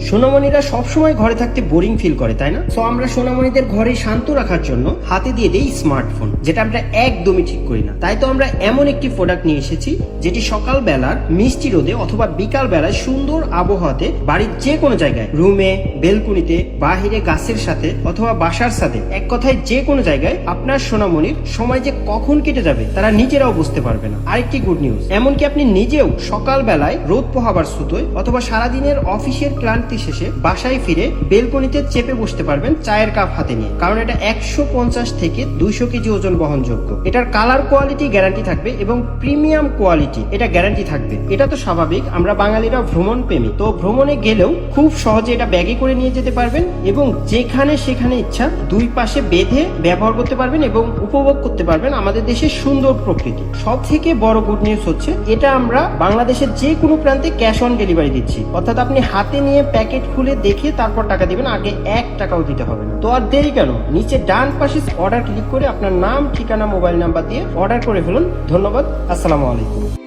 সোনামণিরা সবসময় ঘরে থাকতে বোরিং ফিল করে, তাই না? সো আমরা সোনামণিদের ঘরে শান্ত রাখার জন্য হাতে দিয়ে দেই স্মার্টফোন, যেটা আমরা একদমই ঠিক করি না। তাই তো আমরা এমন একটি প্রোডাক্ট নিয়ে এসেছি যেটি সকাল বেলার মিষ্টি রোদে অথবা বিকাল বেলায় সুন্দর আবহাওয়াতে বাড়ির যে কোনো জায়গায়, রুমে, বেলকুনিতে, বাহিরে গাছের সাথে অথবা বাসার সাথে, এক কথায় যে কোনো জায়গায় আপনার সোনামণির সময় যে কখন কেটে যাবে তারা নিজেরাও বুঝতে পারবে না। আরেকটি গুড নিউজ, এমনকি আপনি নিজেও সকাল বেলায় রোদ পোহাবার সুতোয় অথবা সারাদিনের অফিসের ক্লান্তি শেষে বাসায় ফিরে বেলকনিতে চেপে বসতে পারবেন চায়ের কাপ হাতে নিয়ে, কারণ এটা 150 থেকে 200 কেজি ওজন বহনযোগ্য। এটার কালার কোয়ালিটি গ্যারান্টি থাকবে এবং প্রিমিয়াম কোয়ালিটি এটা গ্যারান্টি থাকবে। এটা তো স্বাভাবিক, আমরা বাঙালিরা ভ্রমণ প্রেমী, তো ভ্রমণে গেলেও খুব সহজে এটা ব্যাগে করে নিয়ে যেতে পারবেন এবং যেখানে সেখানে ইচ্ছা দুই পাশে বেঁধে ব্যবহার করতে পারবেন এবং উপভোগ করতে পারবেন আমাদের দেশের সুন্দর প্রকৃতি। সব থেকে বড় গুড নিউজ হচ্ছে এটা আমরা বাংলাদেশের যে কোনো প্রান্তে ক্যাশ অন ডেলিভারি দিচ্ছি, অর্থাৎ আপনি হাতে নিয়ে প্যাকেট খুলে দেখে তারপর টাকা দিবেন, আগে 1 টাকাও দিতে হবে না। তো আর দেরি কেন, নিচে ডান পাশে অর্ডার ক্লিক করে আপনার নাম, ঠিকানা, মোবাইল নাম্বার দিয়ে অর্ডার করে ফেলুন। ধন্যবাদ, আসসালামু আলাইকুম।